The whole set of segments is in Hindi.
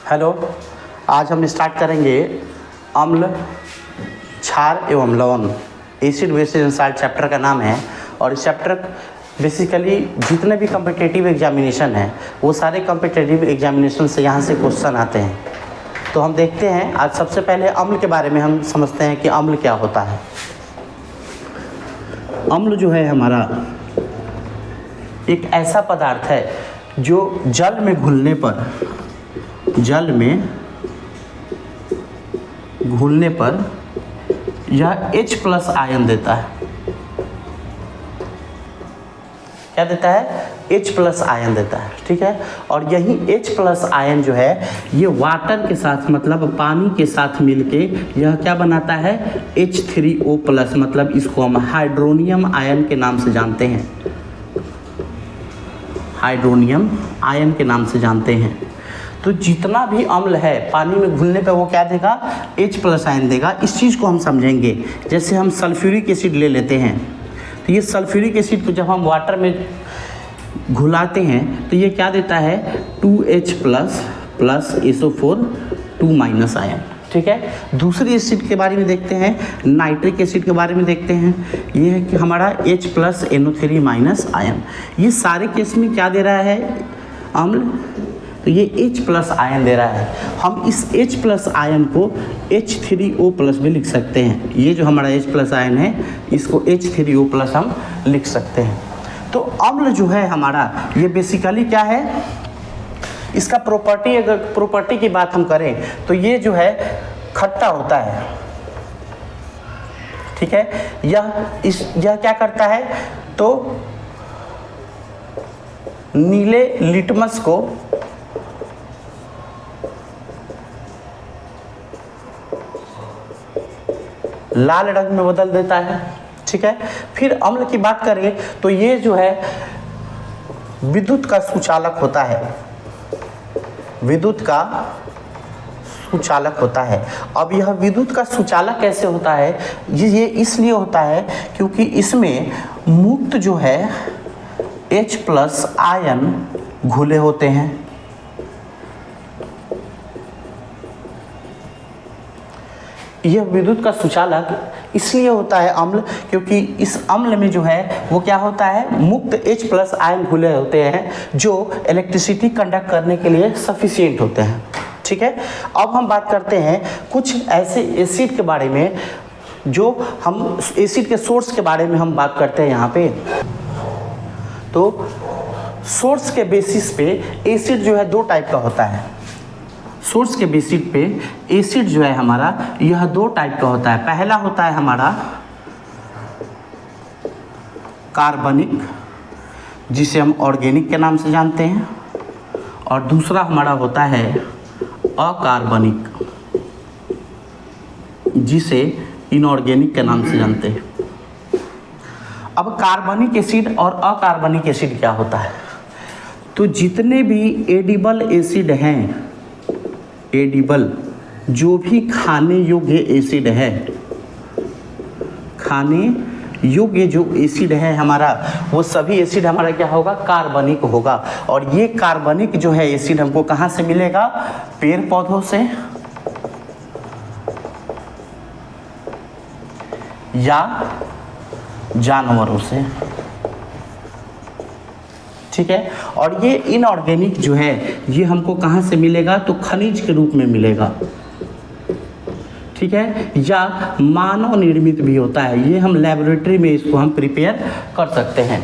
हेलो, आज हम स्टार्ट करेंगे अम्ल, क्षार एवं लवण, acid basis and salt chapter का नाम है। और इस चैप्टर बेसिकली जितने भी कॉम्पिटिटिव एग्जामिनेशन हैं वो सारे कॉम्पिटिटिव एग्जामिनेशन से यहाँ से क्वेश्चन आते हैं। तो हम देखते हैं, आज सबसे पहले अम्ल के बारे में हम समझते हैं कि अम्ल क्या होता है। अम्ल जो है हमारा एक ऐसा पदार्थ है जो जल में घुलने पर यह H+ आयन देता है। क्या देता है? H+ आयन देता है। ठीक है, और यही H+ आयन जो है ये वाटर के साथ मतलब पानी के साथ मिलके यह क्या बनाता है? H3O+, मतलब इसको हम हाइड्रोनियम आयन के नाम से जानते हैं। हाइड्रोनियम आयन के नाम से जानते हैं। तो जितना भी अम्ल है पानी में घुलने पे वो क्या देगा? H+ आयन देगा। इस चीज़ को हम समझेंगे। जैसे हम सल्फ्यूरिक एसिड ले लेते हैं, तो ये सल्फ्यूरिक एसिड को जब हम वाटर में घुलाते हैं तो ये क्या देता है? 2H+ + SO4 2- ion. ठीक है, दूसरी एसिड के बारे में देखते हैं, नाइट्रिक एसिड के बारे में देखते हैं। ये है कि हमारा H+ NO3- आयन। ये सारे केस में क्या दे रहा है अम्ल? तो ये H+ आयन दे रहा है। हम इस H+ आयन को H3O+ भी लिख सकते हैं। ये जो हमारा H+ आयन है इसको H3O+ हम लिख सकते हैं। तो अम्ल जो है हमारा ये बेसिकली क्या है? इसका प्रॉपर्टी, अगर प्रॉपर्टी की बात हम करें तो ये जो है खट्टा होता है। ठीक है, यह क्या करता है? तो नीले लिटमस को लाल रंग में बदल देता है। ठीक है, फिर अम्ल की बात करें तो ये जो है विद्युत का सुचालक होता है। विद्युत का सुचालक होता है। अब यह विद्युत का सुचालक कैसे होता है? ये इसलिए होता है क्योंकि इसमें मुक्त जो है H+ आयन घुले होते हैं। यह विद्युत का सुचालक इसलिए होता है अम्ल, क्योंकि इस अम्ल में जो है वो क्या होता है? मुक्त H+ आयन घुले होते हैं जो इलेक्ट्रिसिटी कंडक्ट करने के लिए सफिशिएंट होते हैं। ठीक है, अब हम बात करते हैं कुछ ऐसे एसिड के बारे में, जो हम एसिड के सोर्स के बारे में हम बात करते हैं यहाँ पे। तो सोर्स के बेसिस पे एसिड जो है दो टाइप का होता है। सोर्स के बेसिस पे एसिड जो है हमारा यह दो टाइप का होता है। पहला होता है हमारा कार्बनिक, जिसे हम ऑर्गेनिक के नाम से जानते हैं, और दूसरा हमारा होता है अकार्बनिक, जिसे इनऑर्गेनिक के नाम से जानते हैं। अब कार्बनिक एसिड और अकार्बनिक एसिड क्या होता है? तो जितने भी एडिबल एसिड हैं, एडिबल जो भी खाने योग्य एसिड है, खाने योग्य जो एसिड है हमारा, वो सभी एसिड हमारा क्या होगा? कार्बनिक होगा। और ये कार्बनिक जो है एसिड हमको कहाँ से मिलेगा? पेड़ पौधों से या जानवरों से। ठीक है, और ये इनऑर्गेनिक जो है ये हमको कहाँ से मिलेगा? तो खनिज के रूप में मिलेगा। ठीक है, या मानव निर्मित भी होता है। ये हम लेबोरेटरी में इसको हम प्रिपेयर कर सकते हैं।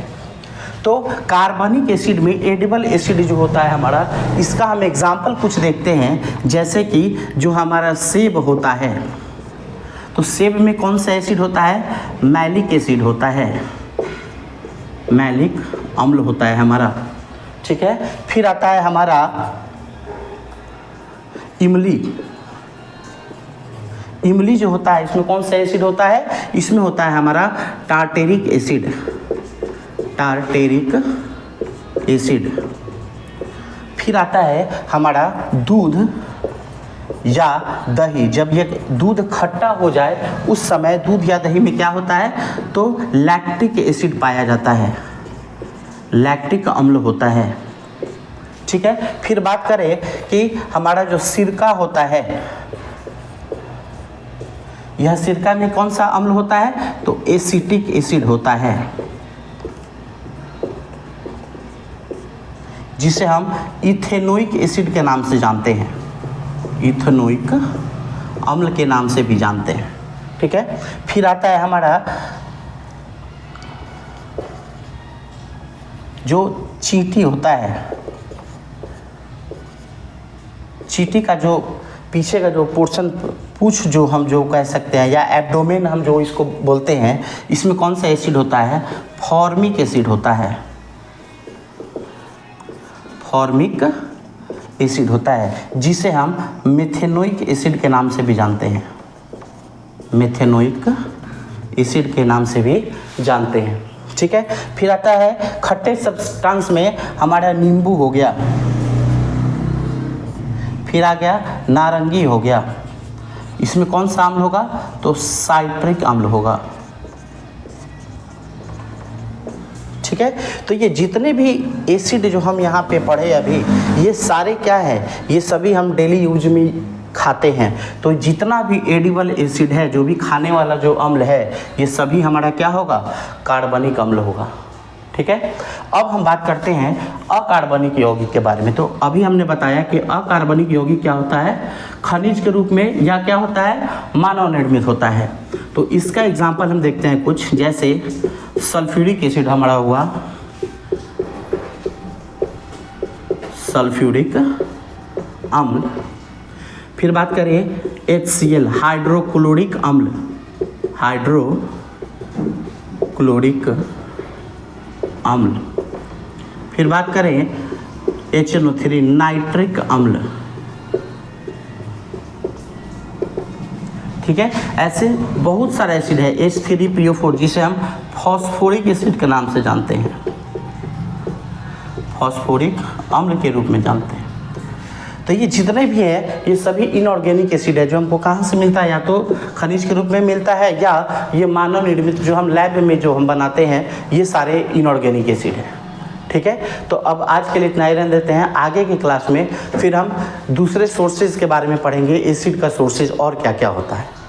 तो कार्बनिक एसिड में एडिबल एसिड जो होता है हमारा, इसका हम एग्जाम्पल कुछ देखते हैं। जैसे कि जो हमारा सेब होता है, तो सेब में कौन सा एसिड होता है? मैलिक एसिड होता है, मैलिक अम्ल होता है हमारा। ठीक है, फिर आता है हमारा इमली। इमली जो होता है इसमें कौन सा एसिड होता है? इसमें होता है हमारा टार्टेरिक एसिड, टार्टेरिक एसिड। फिर आता है हमारा दूध या दही। जब ये दूध खट्टा हो जाए उस समय दूध या दही में क्या होता है? तो लैक्टिक एसिड पाया जाता है, लैक्टिक अम्ल होता है। ठीक है। फिर बात करें कि हमारा जो सिरका होता है, यह सिरका में कौन सा अम्ल होता है? तो एसिटिक एसिड होता है, जिसे हम इथेनोइक एसिड के नाम से जानते हैं, इथेनोइक अम्ल के नाम से भी जानते हैं, ठीक है। फिर आता है हमारा जो चींटी होता है, चींटी का जो पीछे का जो पोर्शन, पूंछ जो हम जो कह सकते हैं, या एब्डोमेन हम जो इसको बोलते हैं, इसमें कौन सा एसिड होता है? फॉर्मिक एसिड होता है, फॉर्मिक एसिड होता है, जिसे हम मेथेनोइक एसिड के नाम से भी जानते हैं, मेथेनोइक एसिड के नाम से भी जानते हैं, ठीक है। फिर आता है खट्टे सब्सटेंस में हमारा नींबू हो गया, फिर आ गया नारंगी हो गया, इसमें कौन सा अम्ल होगा? तो साइट्रिक अम्ल होगा, ठीक है। तो ये जितने भी एसिड जो हम यहाँ पे पढ़े अभी, ये सारे क्या है? ये सभी हम डेली यूज में खाते हैं। तो जितना भी एडिबल एसिड है, जो भी खाने वाला जो अम्ल है, ये सभी हमारा क्या होगा? कार्बनिक अम्ल होगा, ठीक है। अब हम बात करते हैं अकार्बनिक यौगिक के बारे में। तो अभी हमने बताया कि अकार्बनिक यौगिक क्या होता है? खनिज के रूप में, या क्या होता है? मानव निर्मित होता है। तो इसका एग्जाम्पल हम देखते हैं कुछ, जैसे सल्फ्यूरिक एसिड हमारा हुआ, सल्फ्यूरिक अम्ल। फिर बात करें HCl, हाइड्रोक्लोरिक अम्ल, हाइड्रोक्लोरिक अम्ल। फिर बात करें HNO3, नाइट्रिक अम्ल, ठीक है। ऐसे बहुत सारे एसिड है, H3PO4, जिसे हम फॉस्फोरिक एसिड के नाम से जानते हैं, फॉस्फोरिक अम्ल के रूप में जानते हैं। तो ये जितने भी हैं, ये सभी इनऑर्गेनिक एसिड है, जो हमको कहाँ से मिलता है? या तो खनिज के रूप में मिलता है, या ये मानव निर्मित जो हम लैब में जो हम बनाते हैं, ये सारे इनऑर्गेनिक एसिड है, ठीक है। तो अब आज के लिए इतना ही रहने देते हैं। आगे की क्लास में फिर हम दूसरे सोर्सेज के बारे में पढ़ेंगे, एसिड का सोर्सेज और क्या क्या होता है।